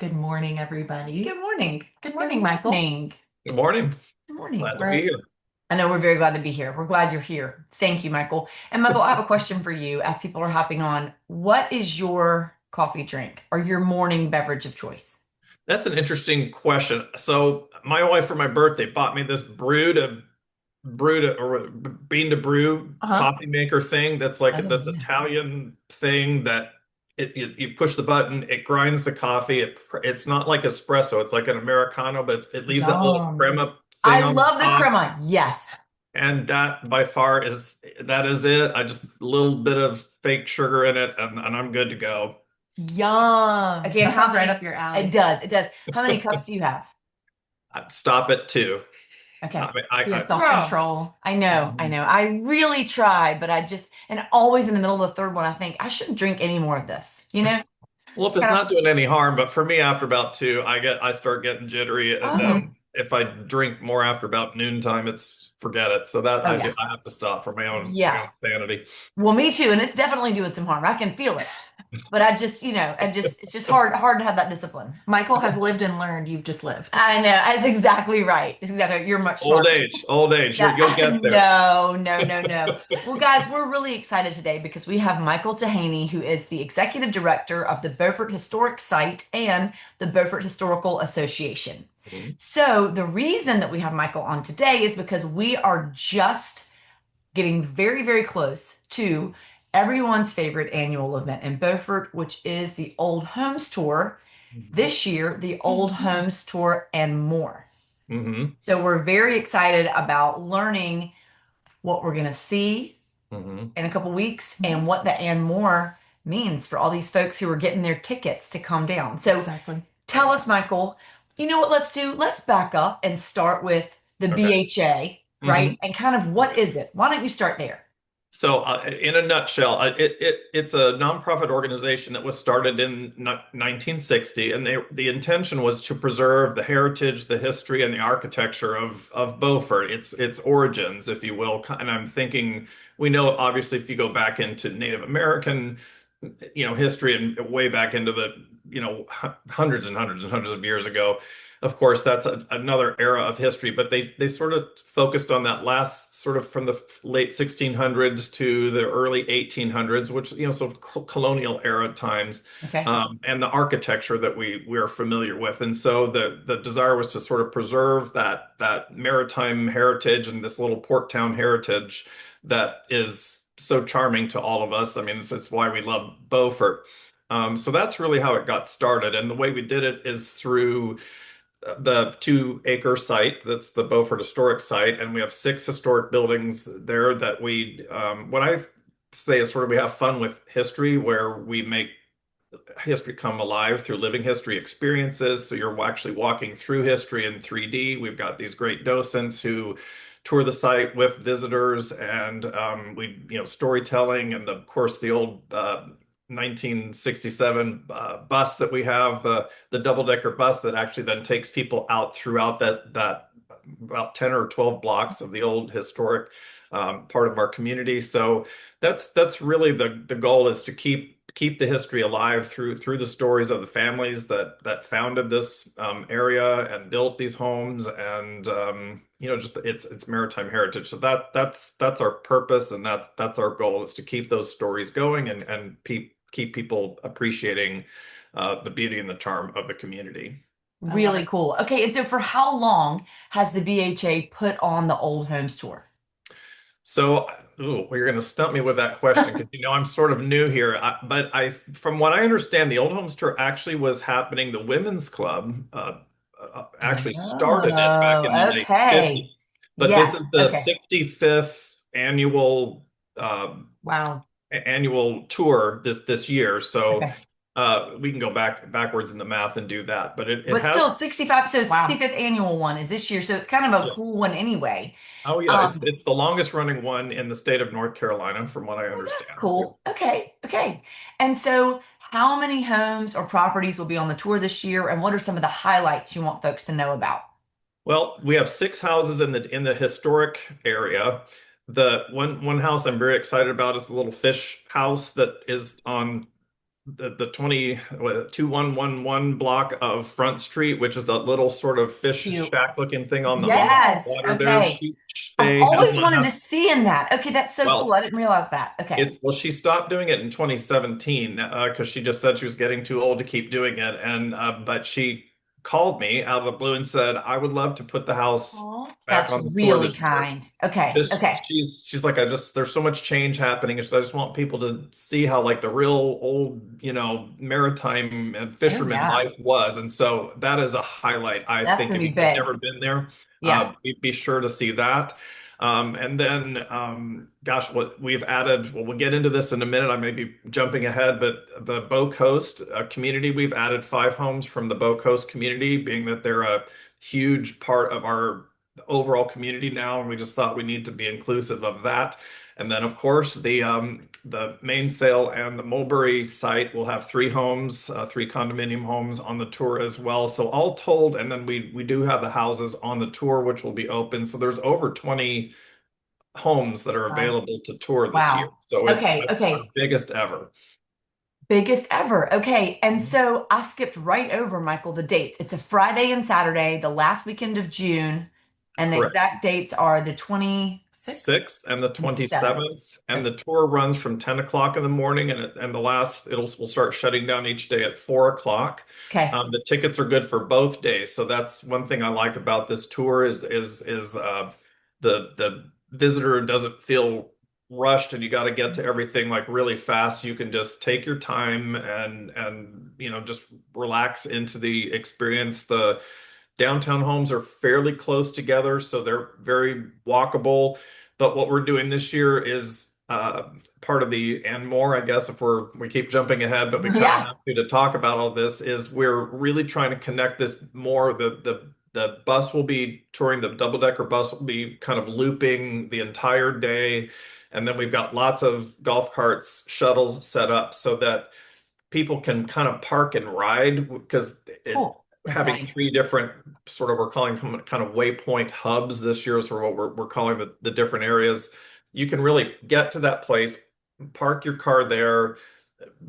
Good morning, everybody. Good morning. Good morning, Michael. Morning. Good morning. Good morning. Glad to be here. I know we're very glad to be here. We're glad you're here. Thank you, Michael. And Michael, I have a question for you as people are hopping on. What is your coffee drink or your morning beverage of choice? That's an interesting question. So, my wife for my birthday bought me this or bean to brew Uh-huh. coffee maker thing. That's like Oh, this yeah. Italian thing that you push the button, it grinds the coffee. It's not like espresso. It's like an Americano, but it leaves that little Yum. crema I thing on the love the top. crema. Yes. And that by far is it. I just a little bit of fake sugar in it, and I'm good to go. Yum. Again, That how sounds right many? up your It alley. does. It does. How many cups do you have? I'd stop at two. I Okay. mean, He has I Girl. self-control. I know, I Mhm. know. I really try, but and always in the middle of the third one, I think I shouldn't drink any more of this. Well, if it's Kind not doing any harm, but for me, after about two, I start getting jittery, and of, Hmm. then if I drink more after about noontime, it's forget it. So that oh yeah. I have to stop for my Yeah. own sanity. Well, me too. And it's definitely doing some harm. I can feel it. But it's just hard to have that discipline. Michael has lived and learned. You've just lived. I know. That's exactly right. It's exactly right. You're much smarter. Old age, you'll That get there. no, no, no, no. Well, guys, we're really excited today because we have Michael Tahaney, who is the executive director of the Beaufort Historic Site and the Beaufort Historical Association. Mhm. So the reason that we have Michael on today is because we are just getting very, very close to everyone's favorite annual event in Beaufort, which is the Old Homes Tour. Mhm. This year, the Old Mhm. Homes Tour and more. Mhm. So we're very excited about learning what we're going to see Mhm. in a couple weeks and what the and more means for all these folks who are getting their tickets to come down. So Exactly. tell us, Michael, you know what let's do? Let's back up and start with the Okay. BHA, right? Mhm. And kind of what is it? Why don't you start there? So, in a nutshell, it's a nonprofit organization that was started in 1960, and the intention was to preserve the heritage, the history, and the architecture of Beaufort, its origins, if you will. And I'm thinking, we know obviously if you go back into Native American, history and way back into the, hundreds and hundreds and hundreds of years ago. Of course, that's another era of history, but they sort of focused on that last sort of from the late 1600s to the early 1800s, which, so colonial era times, Okay. and the architecture that we are familiar with. And so the desire was to sort of preserve that maritime heritage and this little port town heritage that is so charming to all of us. I mean, it's why we love Beaufort. So that's really how it got started. And the way we did it is through the 2 acre site. That's the Beaufort Historic Site. And we have 6 historic buildings there that what I say is sort of we have fun with history, where we make history come alive through living history experiences. So you're actually walking through history in 3D. We've got these great docents who tour the site with visitors, and storytelling, and of course the old 1967 bus that we have, the double-decker bus that actually then takes people out throughout that about 10 or 12 blocks of the old historic part of our community. So that's really the goal, is to keep the history alive through the stories of the families that founded this area and built these homes, and just it's maritime heritage. So that's our purpose, and that's our goal, is to keep those stories going, and keep people appreciating the beauty and the charm of the community. I love Really it. cool. Okay, and so for how long has the BHA put on the Old Homes Tour? So, well, you're going to stump me with that question, because I'm sort of new here. But from what I understand, the Old Homes Tour actually was happening. The Women's Club actually started it back in the Oh, late okay. 50s. But this Yes. is the Okay. 65th uh, Wow. annual tour this year. So Okay. we can go backwards in the math and do that. But it But has. still 65, so Wow. 65th annual one is this year, so it's kind of a Yeah. cool one anyway. Oh yeah, Um, it's the longest running one in the state of North Carolina, from what I well, that's understand. cool. Okay, okay. And so how many homes or properties will be on the tour this year, and what are some of the highlights you want folks to know about? Well, we have 6 houses in the historic area. The one house I'm very excited about is the little fish house that is on. the 2111 block of Front Street, which is that little sort of fish Cute. shack looking thing on the Yes. water there. Okay. She I've Faye has always not wanted to had, see in that. Okay, that's so cool. well, I didn't realize that. Okay. it's well, she stopped doing it in 2017 because she just said she was getting too old to keep doing it. And but she called me out of the blue and said, "I would love to put the house Aw. back That's on the tour really this year." kind. Okay. Just Okay. she's like, I just there's so much change happening. So I just want people to see how like the real old, maritime and Oh fisherman yeah. life was. And so that is a highlight, I That's think. gonna If be you've never big. been there, Yes. be sure to see that. And then, gosh, what we've added, well, we'll get into this in a minute. I may be jumping ahead, but the Bow Coast community, we've added 5 homes from the Bow Coast community, being that they're a huge part of our overall community now, and we just thought we need to be inclusive of that. And then, of course, the mainsail and the Mulberry site will have 3 homes, 3 condominium homes on the tour as well. So all told, and then we do have the houses on the tour, which will be open. So there's over 20 homes that are Wow. available to tour this year. Wow. So it's Okay. our Okay. biggest ever. Biggest ever. Okay. And so I skipped right over, Michael, the dates. It's a Friday and Saturday, the last weekend of June, and the Correct. exact dates are the 26th 6th and the and 7th. 27th, and the tour runs from 10 o'clock in the morning, and the last we'll start shutting down each day at 4 o'clock. Okay. The tickets are good for both days, so that's one thing I like about this tour is the visitor doesn't feel rushed, and you got to get to everything like really fast. You can just take your time and just relax into the experience. The downtown homes are fairly close together, so they're very walkable. But what we're doing this year is part of the and more, I guess, if we keep jumping ahead, but we kind of Yeah. have to talk about all this, is we're really trying to connect this more. The bus will be touring, the double-decker bus will be kind of looping the entire day. And then we've got lots of golf carts, shuttles set up so that people can kind of park and ride, because Cool. That's having nice. 3 different sort of, we're calling kind of waypoint hubs this year, so what we're calling the different areas. You can really get to that place, park your car there,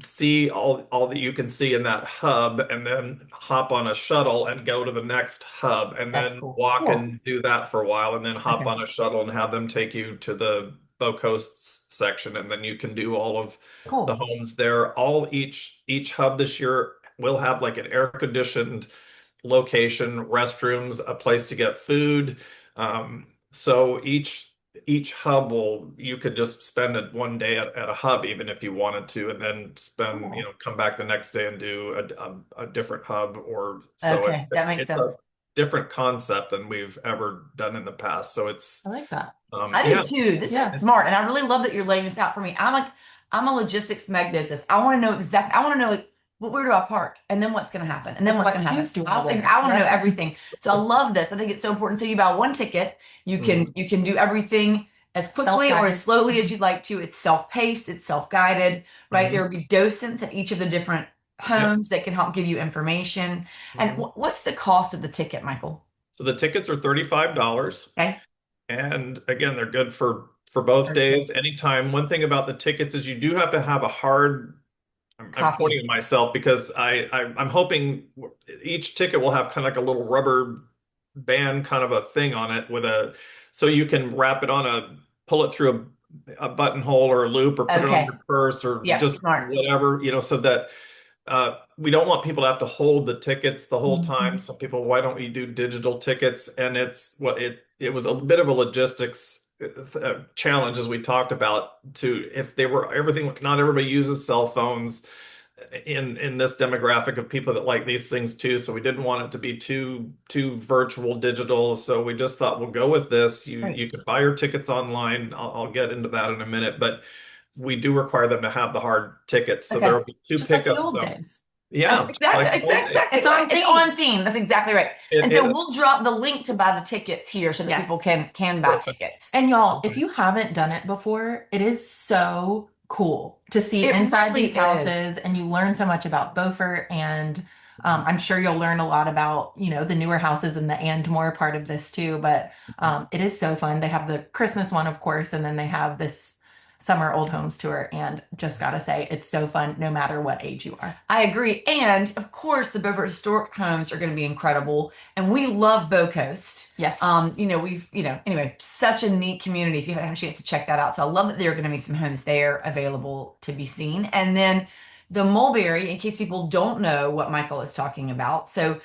see all that you can see in that hub, and then hop on a shuttle and go to the next hub, and That's then cool. walk Cool. and do that for a while, and then hop Okay. on a shuttle and have them take you to the Bow Coast section, and then you can do all of the Cool. homes there. All each hub this year will have like an air conditioned location, restrooms, a place to get food. So each hub you could just spend it one day at a hub, even if you wanted to, and then spend, Cool. come back the next day and do a different hub. Or so Okay. That makes it's a sense. different concept than we've ever done in the past. So it's I like that. I do yeah, too. This is Yeah. smart. And I really love that you're laying this out for me. I'm a logistics magnosis. I want to know exactly, I want to know like, where do I park? And then what's going to happen? And then And what's what going to happen? shoes do I wear? I want to know Right. everything. So I love this. I think it's so important. So you buy one ticket, you can do everything as quickly or as Self-guided. slowly as you'd like to. It's self-paced, it's self-guided, right? There Mhm. will be docents at each of the different Yep. homes that can help give you information. And Mhm. what's the cost of the ticket, Michael? So the tickets are $35. Okay. And again, they're good for both Or date. days, anytime. One thing about the tickets is you do have to have a hard. I'm pointing Copy. at myself because I'm hoping each ticket will have kind of like a little rubber band kind of a thing on it so you can wrap it on pull it through a buttonhole or a loop, or put it on Okay. your purse, or Yep. just Smart. whatever, so that we don't want people to have to hold the tickets the whole time. Mhm. Some people, why don't you do digital tickets? And it was a bit of a logistics challenge, as we talked about, to if they were everything. Not everybody uses cell phones in this demographic of people that like these things too. So we didn't want it to be too virtual digital. So we just thought we'll go with this. Great. You can buy your tickets online. I'll get into that in a minute, but we do require them to have the hard tickets. So there Okay. will be 2 Just like the pickup old zones. days. Yeah, Exactly. like the old days. Exactly It's on right. It's theme. on theme. That's exactly right. It And so is. we'll drop the link to buy the tickets here so that Yes. people can buy Perfect. tickets. And y'all, if Okay. you haven't done it before, it is so cool to see It inside really these is. houses, and you learn so much about Beaufort. And I'm sure you'll learn a lot about, the newer houses and the and more part of this too. But it is so fun. They have the Christmas one, of course, and then they have this summer old homes tour, and just gotta say, it's so fun no matter what age you are. I agree. And of course, the Beaufort Historic Homes are going to be incredible. And we love Bow Coast. Yes. Anyway, such a neat community if you haven't had a chance to check that out. So I love that there are going to be some homes there available to be seen. And then the Mulberry, in case people don't know what Michael is talking about. So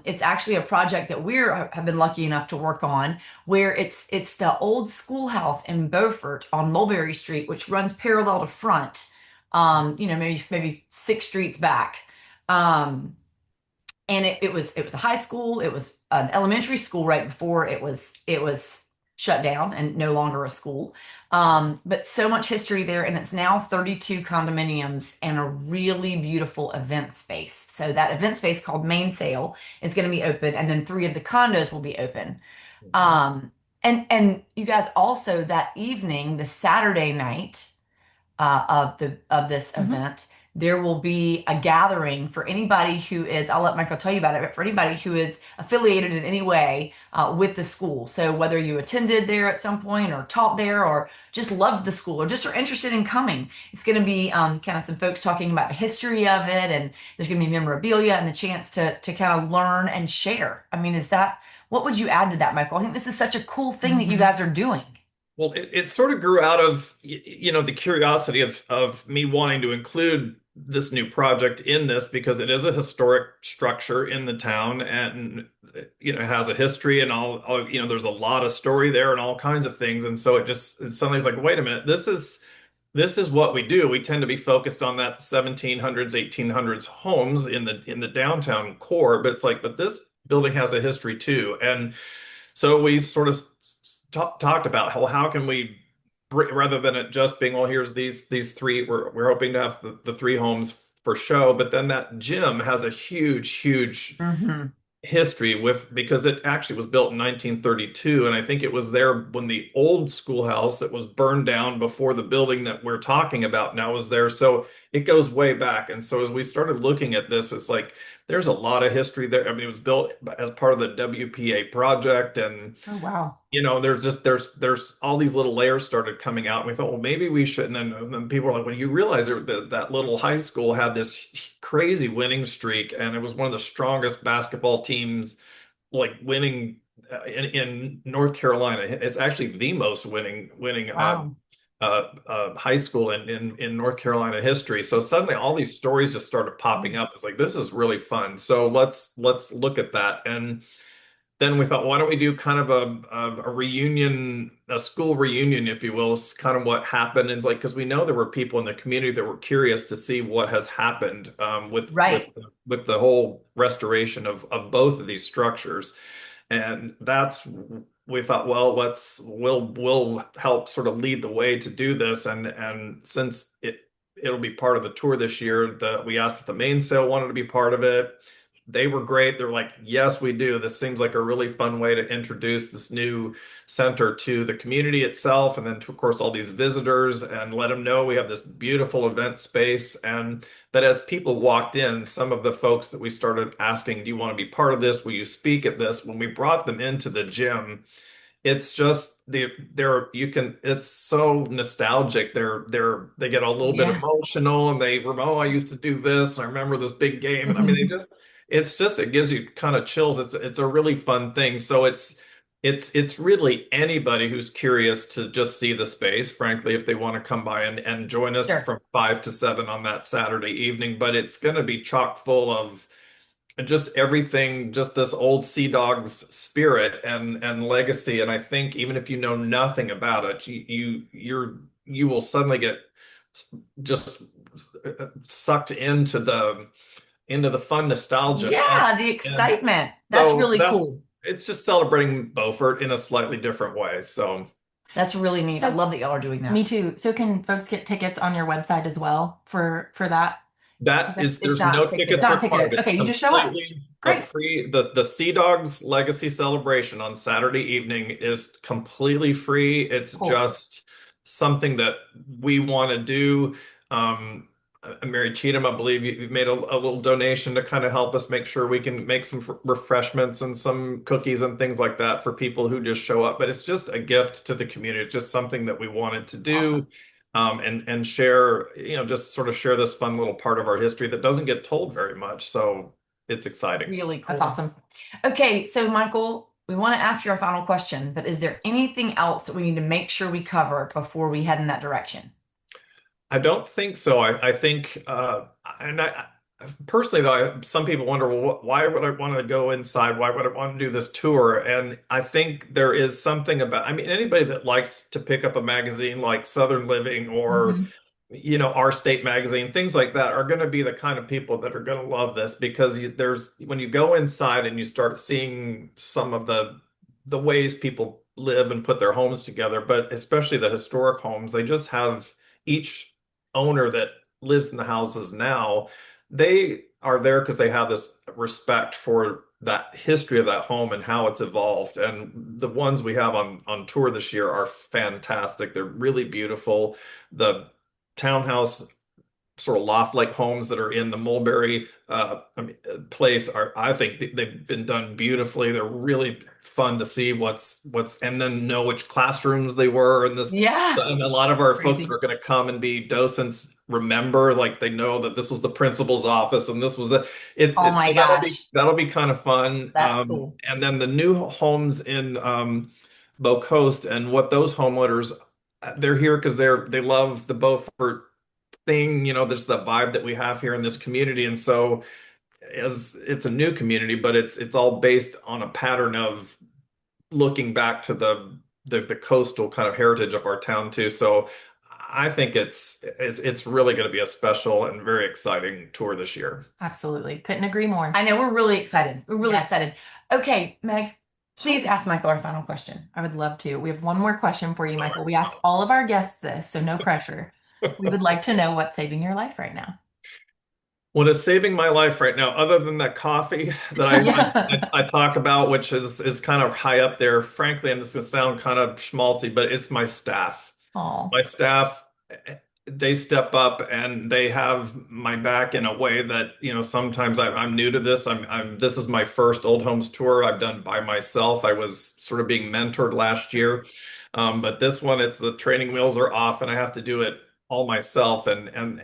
it's actually a project that have been lucky enough to work on where it's the old schoolhouse in Beaufort on Mulberry Street, which runs parallel to Front, maybe 6 streets back. Um, and it was a high school. It was an elementary school right before it was shut down and no longer a school. But so much history there, and it's now 32 condominiums and a really beautiful event space. So that event space called Mainsail is going to be open, and then 3 of the condos will be open. And you guys also that evening, the Saturday night of this Mhm. event, there will be a gathering for anybody who is, I'll let Michael tell you about it, but for anybody who is affiliated in any way with the school. So whether you attended there at some point or taught there or just loved the school or just are interested in coming, it's going to be kind of some folks talking about the history of it, and there's going to be memorabilia and the chance to kind of learn and share. I mean, what would you add to that, Michael? I think this is such a cool thing that you Mhm. guys are doing. Well, it sort of grew out of, the curiosity of me wanting to include this new project in this because it is a historic structure in the town, and it has a history and there's a lot of story there and all kinds of things. And so it suddenly is like, wait a minute, this is what we do. We tend to be focused on that 1700s, 1800s homes in the downtown core, but it's like, but this building has a history too. And so we've sort of talked about how can we, rather than it just being, well, here's these three, we're hoping to have the 3 homes for show, but then that gym has a huge Hmm. history because it actually was built in 1932, and I think it was there when the old schoolhouse that was burned down before the building that we're talking about now was there. So it goes way back. And so as we started looking at this, it's like there's a lot of history there. I mean, it was built as part of the WPA project, and Oh, wow. there's all these little layers started coming out, and we thought, well, maybe we shouldn't. And then people were like, when you realize that little high school had this crazy winning streak, and it was one of the strongest basketball teams, like winning in North Carolina. It's actually the most winning Wow. high school in North Carolina history. So suddenly all these stories just started popping up. It's like, this is really fun. So let's look at that. And then we thought, why don't we do kind of a reunion, a school reunion, if you will, is kind of what happened. And like, because we know there were people in the community that were curious to see what has happened Right. with the whole restoration of both of these structures. And we thought, well, we'll help sort of lead the way to do this. And since it'll be part of the tour this year, we asked if the mainsail wanted to be part of it. They were great. They're like, yes, we do. This seems like a really fun way to introduce this new center to the community itself, and then to, of course, all these visitors, and let them know we have this beautiful event space. And but as people walked in, some of the folks that we started asking, do you want to be part of this? Will you speak at this? When we brought them into the gym, it's just it's so nostalgic. They get a little bit Yeah. emotional, and I used to do this, and I remember this big game. I mean, it gives you kind of chills. It's a really fun thing. So it's really anybody who's curious to just see the space, frankly, if they want to come by and join us Sure. from 5 to 7 on that Saturday evening. But it's going to be chock full of just everything, just this old Sea Dogs spirit and legacy. And I think even if you know nothing about it, you will suddenly get just sucked into the fun nostalgia. Yeah, the And excitement. That's so really cool. it's just celebrating Beaufort in a slightly different way. So That's really neat. I So love that y'all are doing me that. too. So can folks get tickets on your website as well for that? It's there's not no tickets ticketed. Not required. ticketed. It's Okay, you just show up. completely a Great. free, the Sea Dogs Legacy Celebration on Saturday evening is completely free. It's Cool. just something that we want to do. Mary Cheatham, I believe you've made a little donation to kind of help us make sure we can make some refreshments and some cookies and things like that for people who just show up. But it's just a gift to the community. It's just something that we wanted to do. Awesome. and share, just sort of share this fun little part of our history that doesn't get told very much. So it's exciting. Really cool. That's awesome. Okay, so Michael, we want to ask you our final question, but is there anything else that we need to make sure we cover before we head in that direction? I don't think so. I think, and I personally though, some people wonder, well, why would I want to go inside? Why would I want to do this tour? And I think there is something about, I mean, anybody that likes to pick up a magazine like Southern Living or, Mhm. Our State Magazine, things like that are going to be the kind of people that are going to love this because there's when you go inside and you start seeing some of the ways people live and put their homes together, but especially the historic homes, they just have each owner that lives in the houses now, they are there because they have this respect for that history of that home and how it's evolved. And the ones we have on tour this year are fantastic. They're really beautiful. The townhouse sort of loft-like homes that are in the Mulberry place are, I think they've been done beautifully. They're really fun to see and then know which classrooms they were and this. Yeah. And a lot of our folks that Crazy. are going to come and be docents remember, like they know that this was the principal's office and this was Oh it's my so gosh, that'll be kind of fun. that's cool. And then the new homes in Bow Coast and what those homeowners they're here because they love the Beaufort thing, there's the vibe that we have here in this community. And so as it's a new community, but it's all based on a pattern of looking back to the coastal kind of heritage of our town too. So I think it's really going to be a special and very exciting tour this year. Absolutely. Couldn't agree more. I know we're really excited. We're really Yes. excited. Okay, Meg, please ask Michael our final question. I would love to. We have one more question for you, Michael. We ask all of our guests this, so no pressure. We would like to know what's saving your life right now. What is saving my life right now, other than that coffee that Yeah. I talk about, which is kind of high up there, frankly, and this is going to sound kind of schmaltzy, but it's my staff. Oh, My staff, they step up and they have my back in a way that, sometimes I'm new to this. This is my first Old Homes tour I've done by myself. I was sort of being mentored last year. But this one, it's the training wheels are off and I have to do it all myself. And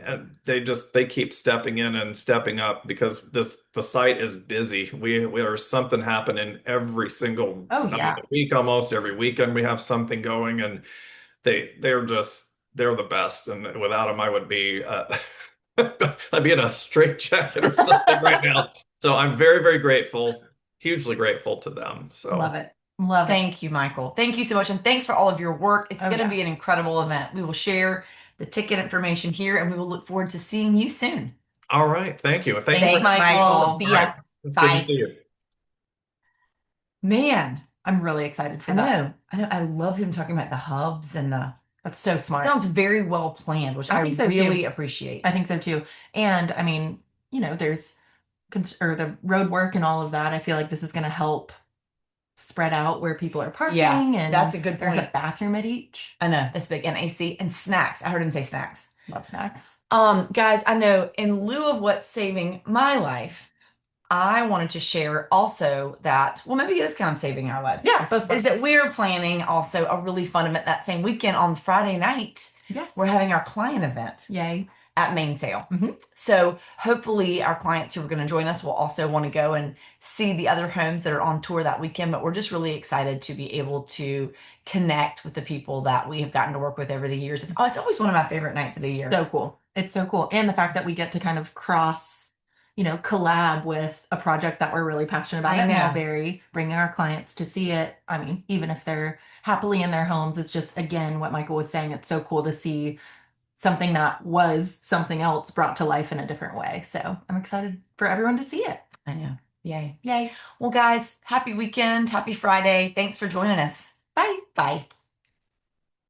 they keep stepping in and stepping up because the site is busy. There's something happening every single oh night of yeah. the week, almost every weekend we have something going and they're the best, and without them, I would be I'd be in a straitjacket or something right now. So I'm very, very grateful, hugely grateful to them. Love So it. Love it. Thank you, Michael. Thank you so much. And thanks for all of your work. It's Oh going to yeah. be an incredible event. We will share the ticket information here and we will look forward to seeing you soon. all right, thank you. Thank you Thanks, for Thanks, Michael. Michael. See all right. ya. It's good to Bye. see you. Man, I'm really excited for I that. know. I know. I love him talking about the hubs and the That's so smart. sounds very well planned, which I I think so, really too. appreciate. I think so too. And I mean, there's or the road work and all of that. I feel like this is going to help spread out where people are parking, Yeah, and that's a good there's a point. bathroom at each. I know that's big. And AC and snacks. I heard him say snacks. Love snacks. Guys, I know in lieu of what's saving my life, I wanted to share also that, well, maybe it is kind of saving our lives. Yeah, both Is that partners. we're planning also a really fun event that same weekend on Friday night. Yes. We're having our client event Yay. at Mainsail. Mhm. So hopefully our clients who are going to join us will also want to go and see the other homes that are on tour that weekend. But we're just really excited to be able to connect with the people that we have gotten to work with over the years. It's always one of my favorite nights of the year. So cool. It's so cool. And the fact that we get to kind of collab with a project that we're really passionate about I at know. Mulberry, bringing our clients to see it. I mean, even if they're happily in their homes, it's just, again, what Michael was saying. It's so cool to see something that was something else brought to life in a different way. So I'm excited for everyone to see it. I know. Yay. Yay. Well, guys, happy weekend. Happy Friday. Thanks for joining us. Bye. Bye.